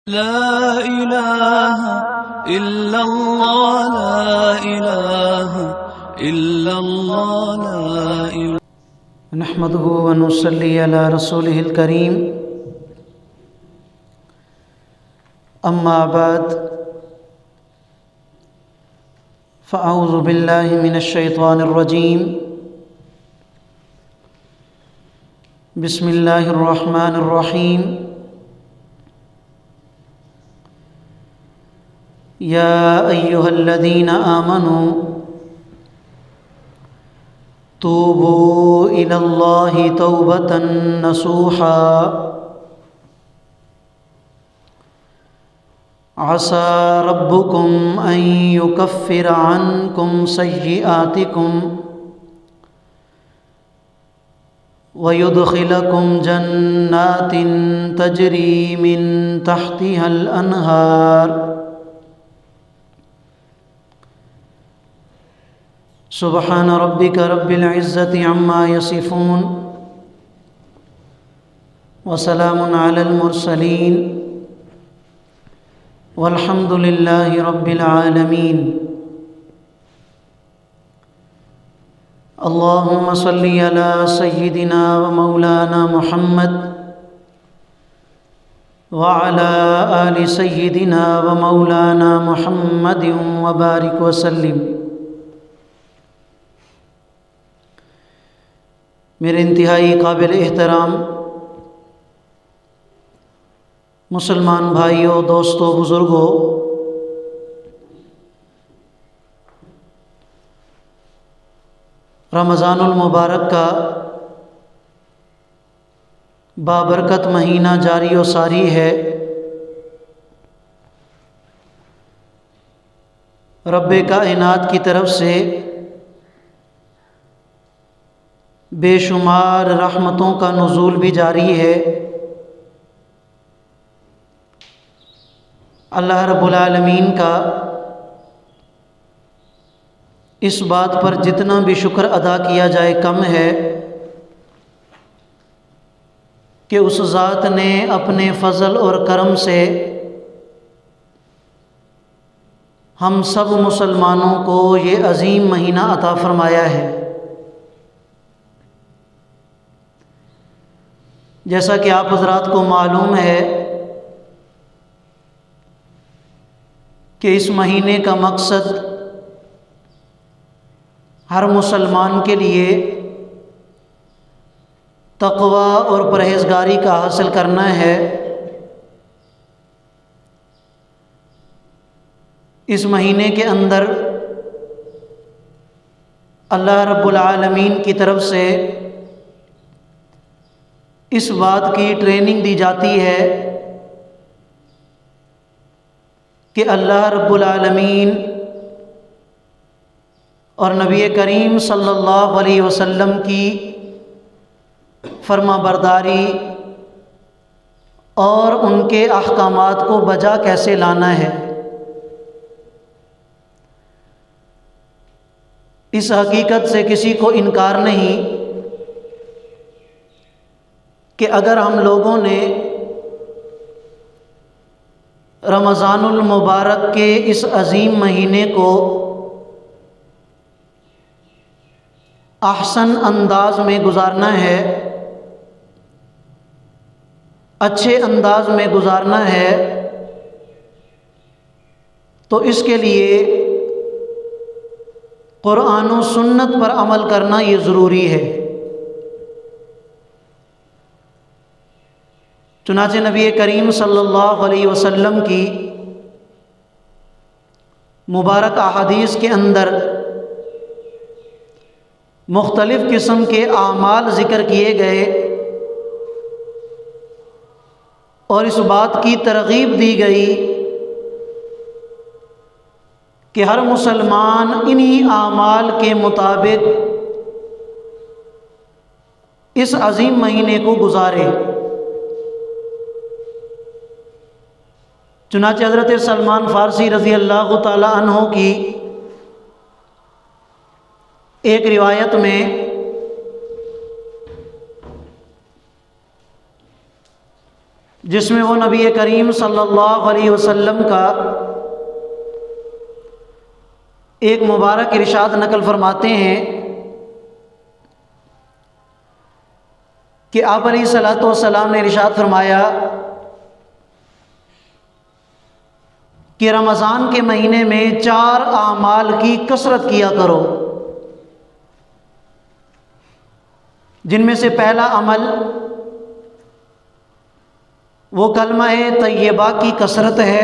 لا إله إلا الله لا إله إلا الله لا إله. نحمده ونصلي على رسوله الكريم. أما بعد فأعوذ بالله من الشيطان الرجيم. بسم الله الرحمن الرحيم. يا أيها الذين آمنوا توبوا إلى الله توبة نصوحا عسى ربكم أن يكفر عنكم سيئاتكم ويدخلكم جنات تجري من تحتها الأنهار سبحان ربك رب العزة عما يصفون وسلام على المرسلين والحمد لله رب العالمين. اللهم صل على سيدنا ومولانا محمد وعلى آل سيدنا ومولانا محمد وبارك وسلم. میرے انتہائی قابل احترام مسلمان بھائیوں، دوستوں، بزرگوں، رمضان المبارک کا بابرکت مہینہ جاری و ساری ہے. رب کائنات کی طرف سے بے شمار رحمتوں کا نزول بھی جاری ہے. اللہ رب العالمین کا اس بات پر جتنا بھی شکر ادا کیا جائے کم ہے کہ اس ذات نے اپنے فضل اور کرم سے ہم سب مسلمانوں کو یہ عظیم مہینہ عطا فرمایا ہے. جیسا کہ آپ حضرات کو معلوم ہے کہ اس مہینے کا مقصد ہر مسلمان کے لیے تقوی اور پرہیزگاری کا حاصل کرنا ہے. اس مہینے کے اندر اللہ رب العالمین کی طرف سے اس بات کی ٹریننگ دی جاتی ہے کہ اللہ رب العالمین اور نبی کریم صلی اللہ علیہ وسلم کی فرما برداری اور ان کے احکامات کو بجا کیسے لانا ہے. اس حقیقت سے کسی کو انکار نہیں کہ اگر ہم لوگوں نے رمضان المبارک کے اس عظیم مہینے کو احسن انداز میں گزارنا ہے، اچھے انداز میں گزارنا ہے، تو اس کے لیے قرآن و سنت پر عمل کرنا یہ ضروری ہے. چنانچہ نبی کریم صلی اللہ علیہ وسلم کی مبارک احادیث کے اندر مختلف قسم کے اعمال ذکر کیے گئے اور اس بات کی ترغیب دی گئی کہ ہر مسلمان انہی اعمال کے مطابق اس عظیم مہینے کو گزارے. چنانچہ حضرت سلمان فارسی رضی اللہ تعالی عنہ کی ایک روایت میں جس میں وہ نبی کریم صلی اللہ علیہ وسلم کا ایک مبارک ارشاد نقل فرماتے ہیں کہ آپ علیہ الصلوۃ والسلام نے ارشاد فرمایا کہ رمضان کے مہینے میں 4 اعمال کی کثرت کیا کرو، جن میں سے پہلا عمل وہ کلمہ طیبہ کی کثرت ہے،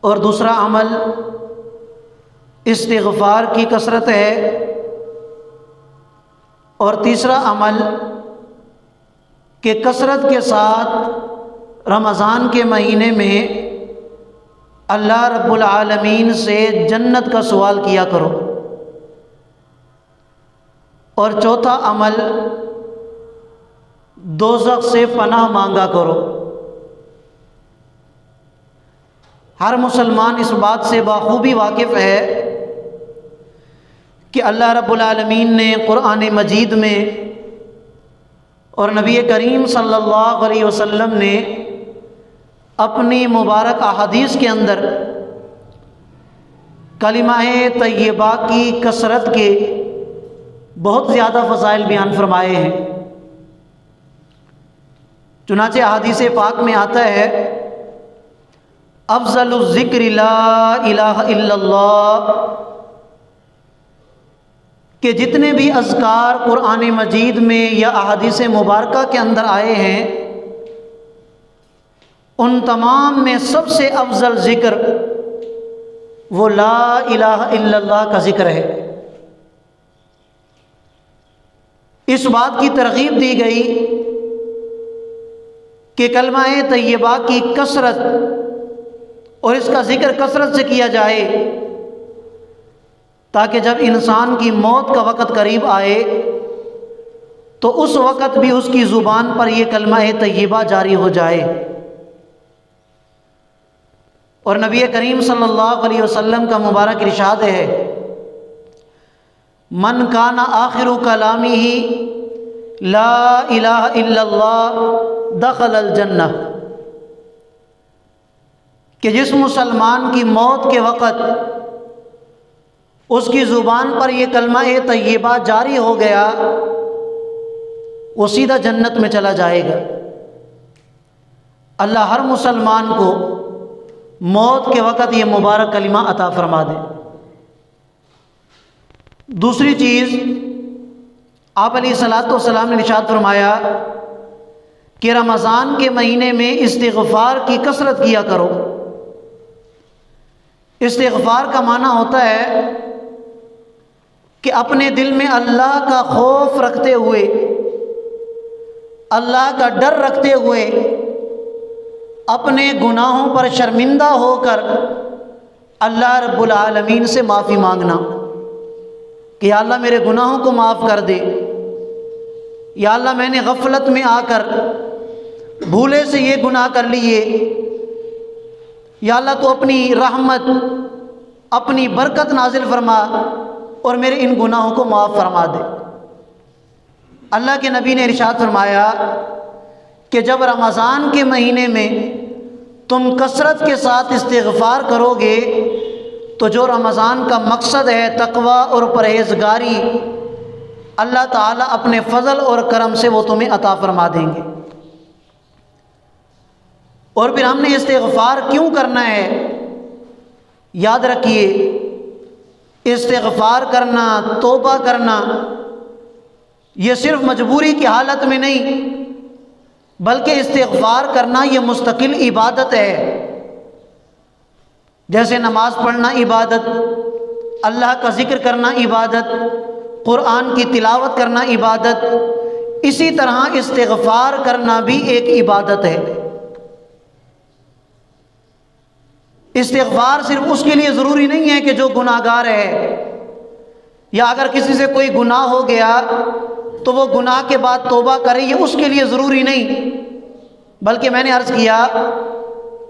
اور دوسرا عمل استغفار کی کثرت ہے، اور تیسرا عمل کہ کثرت کے ساتھ رمضان کے مہینے میں اللہ رب العالمین سے جنت کا سوال کیا کرو، اور چوتھا عمل دوزخ سے پناہ مانگا کرو۔ ہر مسلمان اس بات سے بخوبی واقف ہے کہ اللہ رب العالمین نے قرآن مجید میں اور نبی کریم صلی اللہ علیہ وسلم نے اپنی مبارک احادیث کے اندر کلمہ طیبہ کی کثرت کے بہت زیادہ فضائل بیان فرمائے ہیں۔ چنانچہ احادیث پاک میں آتا ہے افضل الذکر لا الہ الا اللہ، کہ جتنے بھی اذکار قرآن مجید میں یا احادیث مبارکہ کے اندر آئے ہیں ان تمام میں سب سے افضل ذکر وہ لا الہ الا اللہ کا ذکر ہے۔ اس بات کی ترغیب دی گئی کہ کلمہ طیبہ کی کثرت اور اس کا ذکر کثرت سے کیا جائے، تاکہ جب انسان کی موت کا وقت قریب آئے تو اس وقت بھی اس کی زبان پر یہ کلمہ طیبہ جاری ہو جائے۔ اور نبی کریم صلی اللہ علیہ وسلم کا مبارک ارشاد ہے من کان آخر کلامہ لا الہ الا اللہ دخل الجنہ، کہ جس مسلمان کی موت کے وقت اس کی زبان پر یہ کلمہ طیبہ جاری ہو گیا وہ سیدھا جنت میں چلا جائے گا۔ اللہ ہر مسلمان کو موت کے وقت یہ مبارک کلمہ عطا فرما دے۔ دوسری چیز آپ علیہ الصلوۃ والسلام نے ارشاد فرمایا کہ رمضان کے مہینے میں استغفار کی کثرت کیا کرو۔ استغفار کا معنی ہوتا ہے کہ اپنے دل میں اللہ کا خوف رکھتے ہوئے، اللہ کا ڈر رکھتے ہوئے، اپنے گناہوں پر شرمندہ ہو کر اللہ رب العالمین سے معافی مانگنا کہ یا اللہ میرے گناہوں کو معاف کر دے، یا اللہ میں نے غفلت میں آ کر بھولے سے یہ گناہ کر لیے، یا اللہ تو اپنی رحمت اپنی برکت نازل فرما اور میرے ان گناہوں کو معاف فرما دے۔ اللہ کے نبی نے ارشاد فرمایا کہ جب رمضان کے مہینے میں تم کثرت کے ساتھ استغفار کرو گے تو جو رمضان کا مقصد ہے تقوی اور پرہیزگاری، اللہ تعالیٰ اپنے فضل اور کرم سے وہ تمہیں عطا فرما دیں گے۔ اور پھر ہم نے استغفار کیوں کرنا ہے؟ یاد رکھیے، استغفار کرنا، توبہ کرنا، یہ صرف مجبوری کی حالت میں نہیں بلکہ استغفار کرنا یہ مستقل عبادت ہے۔ جیسے نماز پڑھنا عبادت، اللہ کا ذکر کرنا عبادت، قرآن کی تلاوت کرنا عبادت، اسی طرح استغفار کرنا بھی ایک عبادت ہے۔ استغفار صرف اس کے لیے ضروری نہیں ہے کہ جو گناہ گار ہے، یا اگر کسی سے کوئی گناہ ہو گیا تو وہ گناہ کے بعد توبہ کرے، یہ اس کے لیے ضروری نہیں، بلکہ میں نے عرض کیا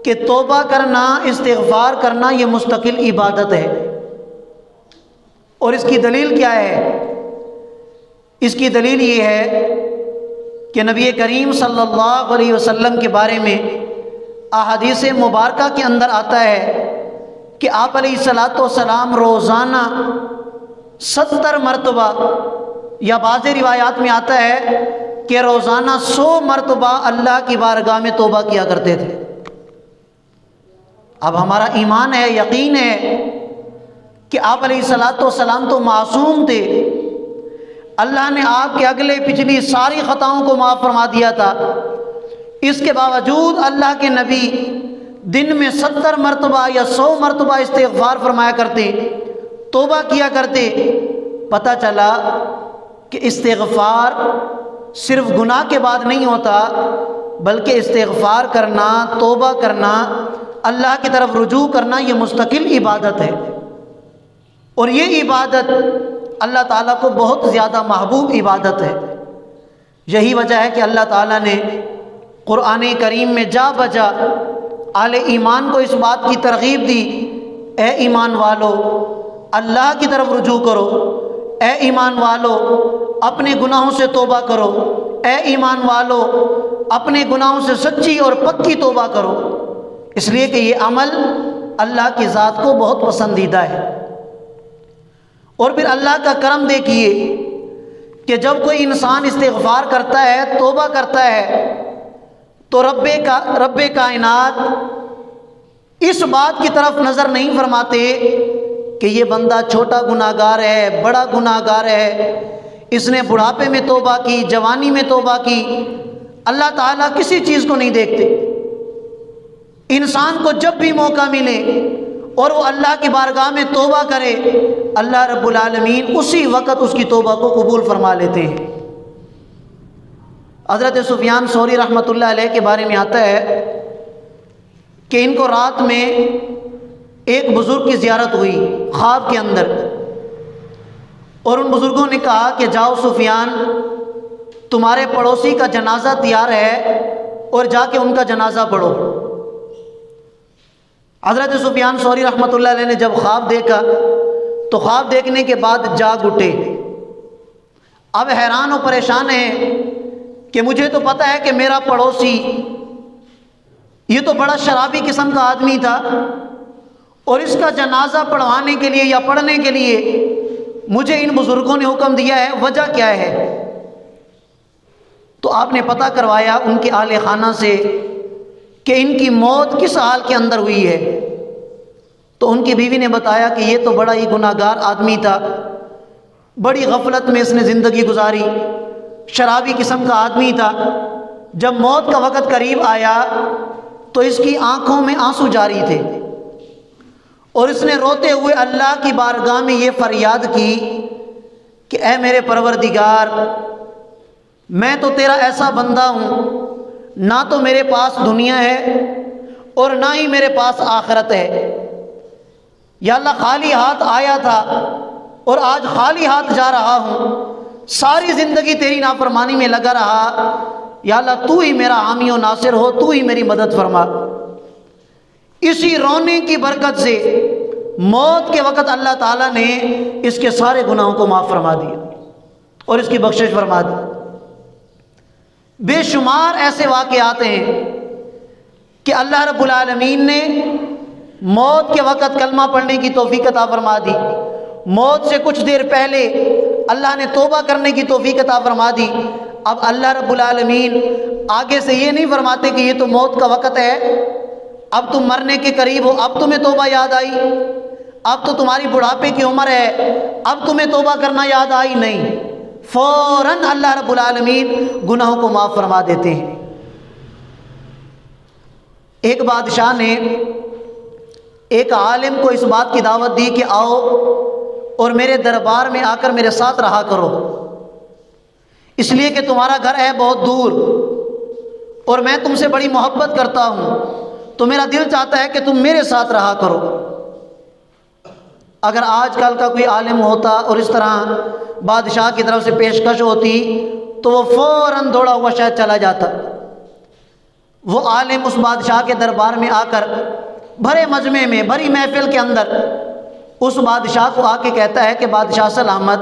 کہ توبہ کرنا، استغفار کرنا یہ مستقل عبادت ہے۔ اور اس کی دلیل کیا ہے؟ اس کی دلیل یہ ہے کہ نبی کریم صلی اللہ علیہ وسلم کے بارے میں احادیث مبارکہ کے اندر آتا ہے کہ آپ علیہ الصلاۃ والسلام روزانہ 70 مرتبہ یا بعض روایات میں آتا ہے کہ روزانہ 100 مرتبہ اللہ کی بارگاہ میں توبہ کیا کرتے تھے۔ اب ہمارا ایمان ہے، یقین ہے کہ آپ علیہ الصلاۃ والسلام تو معصوم تھے، اللہ نے آپ کے اگلے پچھلی ساری خطاؤں کو معاف فرما دیا تھا، اس کے باوجود اللہ کے نبی دن میں 70 مرتبہ یا 100 مرتبہ استغفار فرمایا کرتے، توبہ کیا کرتے۔ پتہ چلا کہ استغفار صرف گناہ کے بعد نہیں ہوتا، بلکہ استغفار کرنا، توبہ کرنا، اللہ کی طرف رجوع کرنا، یہ مستقل عبادت ہے، اور یہ عبادت اللہ تعالیٰ کو بہت زیادہ محبوب عبادت ہے۔ یہی وجہ ہے کہ اللہ تعالیٰ نے قرآن کریم میں جا بجا اہل ایمان کو اس بات کی ترغیب دی، اے ایمان والو اللہ کی طرف رجوع کرو، اے ایمان والو اپنے گناہوں سے توبہ کرو، اے ایمان والو اپنے گناہوں سے سچی اور پکی توبہ کرو، اس لیے کہ یہ عمل اللہ کی ذات کو بہت پسندیدہ ہے۔ اور پھر اللہ کا کرم دیکھیے کہ جب کوئی انسان استغفار کرتا ہے، توبہ کرتا ہے، تو رب کائنات اس بات کی طرف نظر نہیں فرماتے کہ یہ بندہ چھوٹا گناہ گار ہے، بڑا گناہ گار ہے، اس نے بڑھاپے میں توبہ کی، جوانی میں توبہ کی۔ اللہ تعالیٰ کسی چیز کو نہیں دیکھتے۔ انسان کو جب بھی موقع ملے اور وہ اللہ کی بارگاہ میں توبہ کرے، اللہ رب العالمین اسی وقت اس کی توبہ کو قبول فرما لیتے ہیں۔ حضرت سفیان ثوری رحمۃ اللہ علیہ کے بارے میں آتا ہے کہ ان کو رات میں ایک بزرگ کی زیارت ہوئی خواب کے اندر، اور ان بزرگوں نے کہا کہ جاؤ سفیان، تمہارے پڑوسی کا جنازہ تیار ہے اور جا کے ان کا جنازہ پڑھو۔ حضرت سفیان ثوری رحمۃ اللہ علیہ نے جب خواب دیکھا تو خواب دیکھنے کے بعد جاگ اٹھے۔ اب حیران و پریشان ہیں کہ مجھے تو پتہ ہے کہ میرا پڑوسی یہ تو بڑا شرابی قسم کا آدمی تھا، اور اس کا جنازہ پڑھوانے کے لیے یا پڑھنے کے لیے مجھے ان بزرگوں نے حکم دیا ہے، وجہ کیا ہے؟ تو آپ نے پتہ کروایا ان کے اہل خانہ سے کہ ان کی موت کس حال کے اندر ہوئی ہے۔ تو ان کی بیوی نے بتایا کہ یہ تو بڑا ہی گناہ گار آدمی تھا، بڑی غفلت میں اس نے زندگی گزاری، شرابی قسم کا آدمی تھا۔ جب موت کا وقت قریب آیا تو اس کی آنکھوں میں آنسو جاری تھے، اور اس نے روتے ہوئے اللہ کی بارگاہ میں یہ فریاد کی کہ اے میرے پروردگار، میں تو تیرا ایسا بندہ ہوں، نہ تو میرے پاس دنیا ہے اور نہ ہی میرے پاس آخرت ہے۔ یا اللہ خالی ہاتھ آیا تھا اور آج خالی ہاتھ جا رہا ہوں، ساری زندگی تیری نافرمانی میں لگا رہا، یا اللہ تو ہی میرا حامی و ناصر ہو، تو ہی میری مدد فرما۔ اسی رونے کی برکت سے موت کے وقت اللہ تعالیٰ نے اس کے سارے گناہوں کو معاف فرما دیا اور اس کی بخشش فرما دی۔ بے شمار ایسے واقعات ہیں کہ اللہ رب العالمین نے موت کے وقت کلمہ پڑھنے کی توفیق عطا فرما دی، موت سے کچھ دیر پہلے اللہ نے توبہ کرنے کی توفیق عطا فرما دی۔ اب اللہ رب العالمین آگے سے یہ نہیں فرماتے کہ یہ تو موت کا وقت ہے، اب تم مرنے کے قریب ہو، اب تمہیں توبہ یاد آئی، اب تو تمہاری بڑھاپے کی عمر ہے، اب تمہیں توبہ کرنا یاد آئی، نہیں، فوراً اللہ رب العالمین گناہوں کو معاف فرما دیتے ہیں۔ ایک بادشاہ نے ایک عالم کو اس بات کی دعوت دی کہ آؤ اور میرے دربار میں آ کر میرے ساتھ رہا کرو، اس لیے کہ تمہارا گھر ہے بہت دور اور میں تم سے بڑی محبت کرتا ہوں، تو میرا دل چاہتا ہے کہ تم میرے ساتھ رہا کرو۔ اگر آج کل کا کوئی عالم ہوتا اور اس طرح بادشاہ کی طرف سے پیشکش ہوتی تو وہ فوراً دوڑا ہوا شاید چلا جاتا۔ وہ عالم اس بادشاہ کے دربار میں آ کر بھرے مجمع میں، بھری محفل کے اندر اس بادشاہ کو آ کے کہتا ہے کہ بادشاہ سلامت،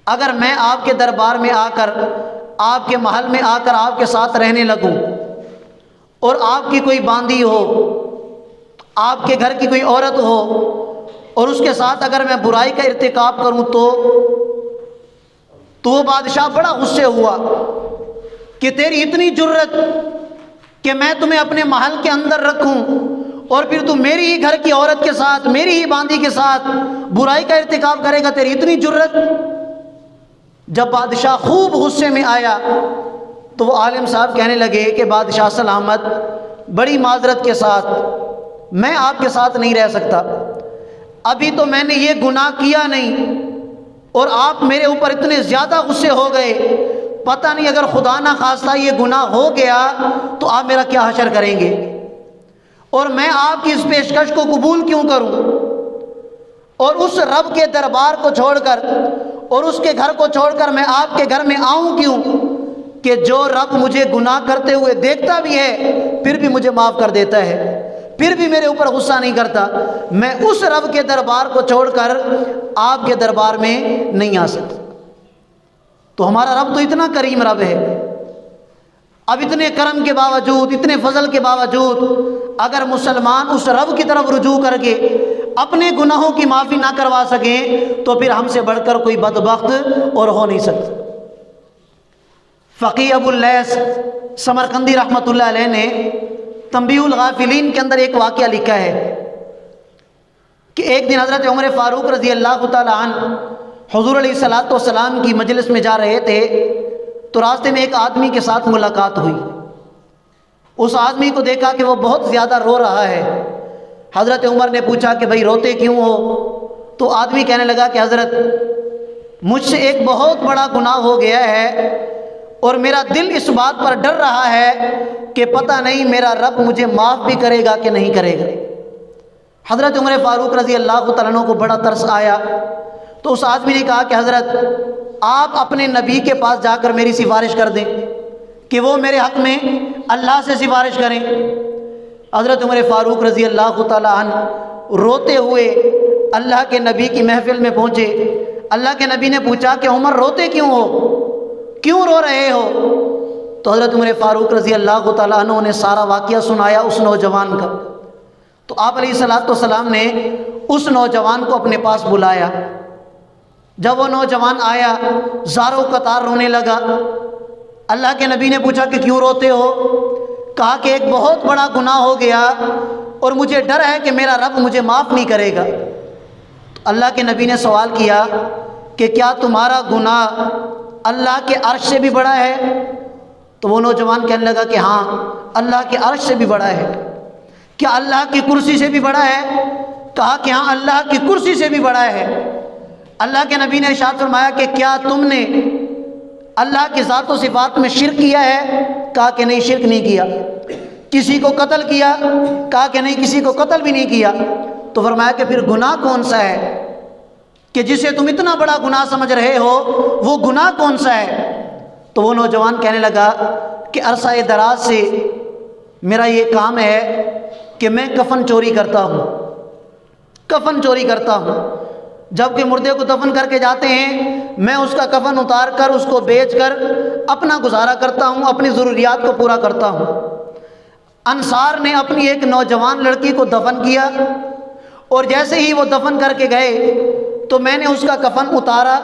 اگر میں آپ کے دربار میں آ کر آپ کے محل میں آ کر آپ کے ساتھ رہنے لگوں اور آپ کی کوئی باندی ہو، آپ کے گھر کی کوئی عورت ہو اور اس کے ساتھ اگر میں برائی کا ارتکاب کروں تو وہ بادشاہ بڑا غصے ہوا کہ تیری اتنی جرت کہ میں تمہیں اپنے محل کے اندر رکھوں اور پھر تم میری ہی گھر کی عورت کے ساتھ، میری ہی باندی کے ساتھ برائی کا ارتکاب کرے گا، تیری اتنی جرت۔ جب بادشاہ خوب غصے میں آیا تو وہ عالم صاحب کہنے لگے کہ بادشاہ سلامت، بڑی معذرت کے ساتھ میں آپ کے ساتھ نہیں رہ سکتا، ابھی تو میں نے یہ گناہ کیا نہیں اور آپ میرے اوپر اتنے زیادہ غصے ہو گئے، پتہ نہیں اگر خدا نہ خواستہ یہ گناہ ہو گیا تو آپ میرا کیا حشر کریں گے، اور میں آپ کی اس پیشکش کو قبول کیوں کروں اور اس رب کے دربار کو چھوڑ کر اور اس کے گھر کو چھوڑ کر میں آپ کے گھر میں آؤں کیوں کہ جو رب مجھے گناہ کرتے ہوئے دیکھتا بھی ہے پھر بھی مجھے معاف کر دیتا ہے، پھر بھی میرے اوپر غصہ نہیں کرتا، میں اس رب کے دربار کو چھوڑ کر آپ کے دربار میں نہیں آ سکتا۔ تو ہمارا رب تو اتنا کریم رب ہے، اب اتنے کرم کے باوجود، اتنے فضل کے باوجود اگر مسلمان اس رب کی طرف رجوع کر کے اپنے گناہوں کی معافی نہ کروا سکیں تو پھر ہم سے بڑھ کر کوئی بدبخت اور ہو نہیں سکتا۔ فقی ابو اللیث سمرقندی رحمۃ اللہ علیہ نے تنبیہ الغافلین کے اندر ایک واقعہ لکھا ہے کہ ایک دن حضرت عمر فاروق رضی اللہ تعالی عنہ حضور علیہ الصلوۃ والسلام کی مجلس میں جا رہے تھے تو راستے میں ایک آدمی کے ساتھ ملاقات ہوئی۔ اس آدمی کو دیکھا کہ وہ بہت زیادہ رو رہا ہے۔ حضرت عمر نے پوچھا کہ بھائی روتے کیوں ہو؟ تو آدمی کہنے لگا کہ حضرت مجھ سے ایک بہت بڑا گناہ ہو گیا ہے اور میرا دل اس بات پر ڈر رہا ہے کہ پتہ نہیں میرا رب مجھے معاف بھی کرے گا کہ نہیں کرے گا۔ حضرت عمر فاروق رضی اللہ تعالیٰ عنہ کو بڑا ترس آیا تو اس آدمی نے کہا کہ حضرت آپ اپنے نبی کے پاس جا کر میری سفارش کر دیں کہ وہ میرے حق میں اللہ سے سفارش کریں۔ حضرت عمر فاروق رضی اللہ تعالیٰ عنہ روتے ہوئے اللہ کے نبی کی محفل میں پہنچے۔ اللہ کے نبی نے پوچھا کہ عمر روتے کیوں ہو، کیوں رو رہے ہو؟ تو حضرت عمر فاروق رضی اللہ تعالیٰ عنہ نے سارا واقعہ سنایا اس نوجوان کا۔ تو آپ علیہ الصلوۃ والسلام نے اس نوجوان کو اپنے پاس بلایا۔ جب وہ نوجوان آیا زاروں قطار رونے لگا۔ اللہ کے نبی نے پوچھا کہ کیوں روتے ہو؟ کہا کہ ایک بہت بڑا گناہ ہو گیا اور مجھے ڈر ہے کہ میرا رب مجھے معاف نہیں کرے گا۔ تو اللہ کے نبی نے سوال کیا کہ کیا تمہارا گناہ اللہ کے عرش سے بھی بڑا ہے؟ تو وہ نوجوان کہنے لگا کہ ہاں اللہ کے عرش سے بھی بڑا ہے۔ کیا اللہ کی کرسی سے بھی بڑا ہے؟ کہا کہ ہاں اللہ کی کرسی سے بھی بڑا ہے۔ اللہ کے نبی نے ارشاد فرمایا کہ کیا تم نے اللہ کی ذات و صفات میں شرک کیا ہے؟ کہا کہ نہیں شرک نہیں کیا۔ کسی کو قتل کیا؟ کہا کہ نہیں کسی کو قتل بھی نہیں کیا۔ تو فرمایا کہ پھر گناہ کون سا ہے کہ جسے تم اتنا بڑا گناہ سمجھ رہے ہو، وہ گناہ کون سا ہے؟ تو وہ نوجوان کہنے لگا کہ عرصہ دراز سے میرا یہ کام ہے کہ میں کفن چوری کرتا ہوں، کفن چوری کرتا ہوں۔ جب کہ مردے کو دفن کر کے جاتے ہیں میں اس کا کفن اتار کر اس کو بیچ کر اپنا گزارا کرتا ہوں، اپنی ضروریات کو پورا کرتا ہوں۔ انصار نے اپنی ایک نوجوان لڑکی کو دفن کیا اور جیسے ہی وہ دفن کر کے گئے تو میں نے اس کا کفن اتارا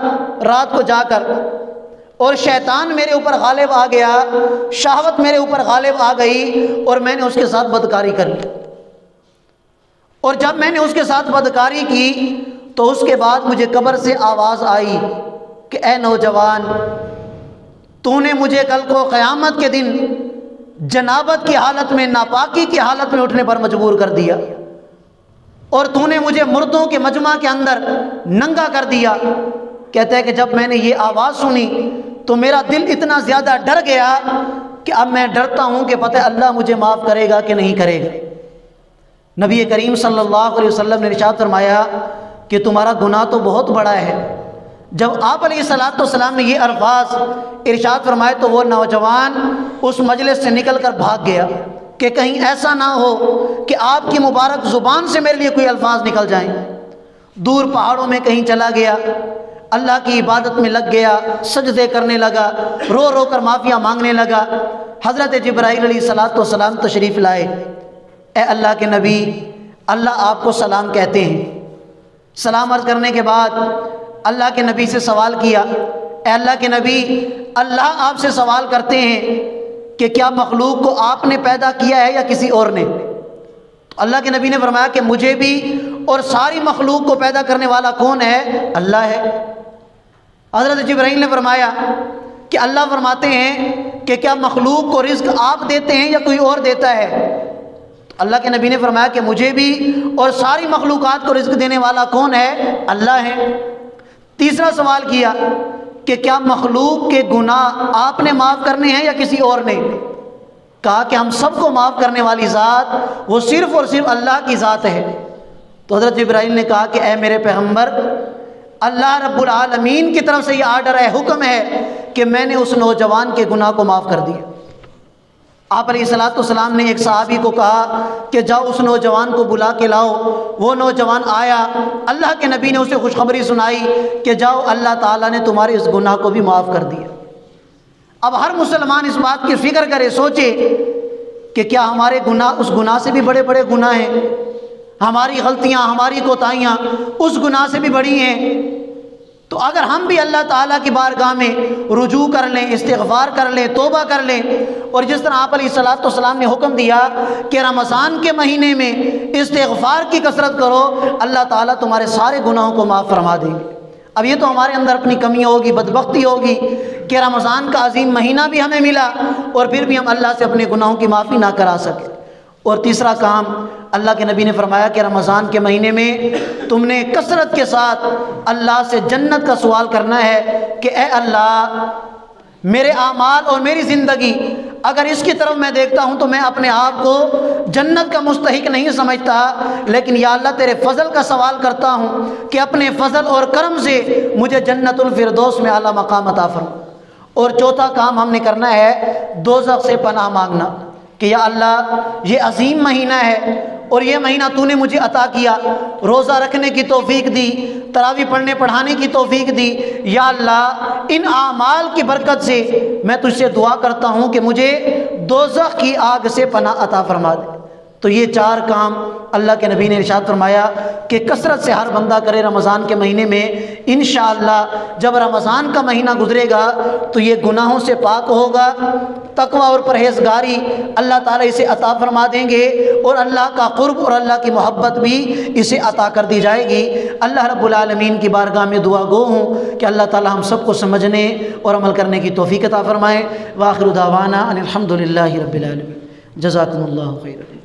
رات کو جا کر، اور شیطان میرے اوپر غالب آ گیا، شہوت میرے اوپر غالب آ گئی اور میں نے اس کے ساتھ بدکاری کر لی۔ اور جب میں نے اس کے ساتھ بدکاری کی تو اس کے بعد مجھے قبر سے آواز آئی کہ اے نوجوان، تو نے مجھے کل کو قیامت کے دن جنابت کی حالت میں، ناپاکی کی حالت میں اٹھنے پر مجبور کر دیا، اور تو نے مجھے مردوں کے مجمع کے اندر ننگا کر دیا۔ کہتا ہے کہ جب میں نے یہ آواز سنی تو میرا دل اتنا زیادہ ڈر گیا کہ اب میں ڈرتا ہوں کہ پتہ اللہ مجھے معاف کرے گا کہ نہیں کرے گا۔ نبی کریم صلی اللہ علیہ وسلم نے ارشاد فرمایا کہ تمہارا گناہ تو بہت بڑا ہے۔ جب آپ علیہ الصلوۃ والسلام نے یہ الفاظ ارشاد فرمائے تو وہ نوجوان اس مجلس سے نکل کر بھاگ گیا کہ کہیں ایسا نہ ہو کہ آپ کی مبارک زبان سے میرے لیے کوئی الفاظ نکل جائیں۔ دور پہاڑوں میں کہیں چلا گیا، اللہ کی عبادت میں لگ گیا، سجدے کرنے لگا، رو رو کر معافیاں مانگنے لگا۔ حضرت جبرائیل علیہ الصلاۃ والسلام تشریف لائے۔ اے اللہ کے نبی، اللہ آپ کو سلام کہتے ہیں۔ سلام عرض کرنے کے بعد اللہ کے نبی سے سوال کیا، اے اللہ کے نبی، اللہ آپ سے سوال کرتے ہیں کہ کیا مخلوق کو آپ نے پیدا کیا ہے یا کسی اور نے؟ تو اللہ کے نبی نے فرمایا کہ مجھے بھی اور ساری مخلوق کو پیدا کرنے والا کون ہے؟ اللہ ہے۔ حضرت جبرائیل نے فرمایا کہ اللہ فرماتے ہیں کہ کیا مخلوق کو رزق آپ دیتے ہیں یا کوئی اور دیتا ہے؟ اللہ کے نبی نے فرمایا کہ مجھے بھی اور ساری مخلوقات کو رزق دینے والا کون ہے؟ اللہ ہے۔ تیسرا سوال کیا کہ کیا مخلوق کے گناہ آپ نے معاف کرنے ہیں یا کسی اور نے؟ کہا کہ ہم سب کو معاف کرنے والی ذات وہ صرف اور صرف اللہ کی ذات ہے۔ تو حضرت جبرائیل نے کہا کہ اے میرے پیغمبر، اللہ رب العالمین کی طرف سے یہ آرڈر ہے، حکم ہے کہ میں نے اس نوجوان کے گناہ کو معاف کر دیا۔ آپ علیہ الصلاۃ والسلام نے ایک صحابی کو کہا کہ جاؤ اس نوجوان کو بلا کے لاؤ۔ وہ نوجوان آیا، اللہ کے نبی نے اسے خوشخبری سنائی کہ جاؤ اللہ تعالیٰ نے تمہارے اس گناہ کو بھی معاف کر دیا۔ اب ہر مسلمان اس بات کی فکر کرے، سوچے کہ کیا ہمارے گناہ اس گناہ سے بھی بڑے بڑے گناہ ہیں؟ ہماری غلطیاں، ہماری کوتاہیاں اس گناہ سے بھی بڑی ہیں۔ تو اگر ہم بھی اللہ تعالیٰ کی بارگاہ میں رجوع کر لیں، استغفار کر لیں، توبہ کر لیں، اور جس طرح آپ علیہ الصلاۃ والسلام نے حکم دیا کہ رمضان کے مہینے میں استغفار کی کثرت کرو، اللہ تعالیٰ تمہارے سارے گناہوں کو معاف فرما دیں گے۔ اب یہ تو ہمارے اندر اپنی کمی ہوگی، بدبختی ہوگی کہ رمضان کا عظیم مہینہ بھی ہمیں ملا اور پھر بھی ہم اللہ سے اپنے گناہوں کی معافی نہ کرا سکے۔ اور تیسرا کام، اللہ کے نبی نے فرمایا کہ رمضان کے مہینے میں تم نے کثرت کے ساتھ اللہ سے جنت کا سوال کرنا ہے کہ اے اللہ، میرے اعمال اور میری زندگی اگر اس کی طرف میں دیکھتا ہوں تو میں اپنے آپ کو جنت کا مستحق نہیں سمجھتا، لیکن یا اللہ تیرے فضل کا سوال کرتا ہوں کہ اپنے فضل اور کرم سے مجھے جنت الفردوس میں اعلیٰ مقام عطا فرما۔ اور چوتھا کام ہم نے کرنا ہے دوزخ سے پناہ مانگنا کہ یا اللہ یہ عظیم مہینہ ہے اور یہ مہینہ تو نے مجھے عطا کیا، روزہ رکھنے کی توفیق دی، تراویح پڑھنے پڑھانے کی توفیق دی، یا اللہ ان اعمال کی برکت سے میں تجھ سے دعا کرتا ہوں کہ مجھے دوزخ کی آگ سے پناہ عطا فرما دے۔ تو یہ چار کام اللہ کے نبی نے ارشاد فرمایا کہ کثرت سے ہر بندہ کرے رمضان کے مہینے میں۔ انشاءاللہ جب رمضان کا مہینہ گزرے گا تو یہ گناہوں سے پاک ہوگا، تقوی اور پرہیزگاری اللہ تعالیٰ اسے عطا فرما دیں گے، اور اللہ کا قرب اور اللہ کی محبت بھی اسے عطا کر دی جائے گی۔ اللہ رب العالمین کی بارگاہ میں دعا گو ہوں کہ اللہ تعالیٰ ہم سب کو سمجھنے اور عمل کرنے کی توفیق عطا فرمائے۔ وآخر دعوانا ان الحمد للہ رب العالمین۔ جزاکم اللہ خیرا۔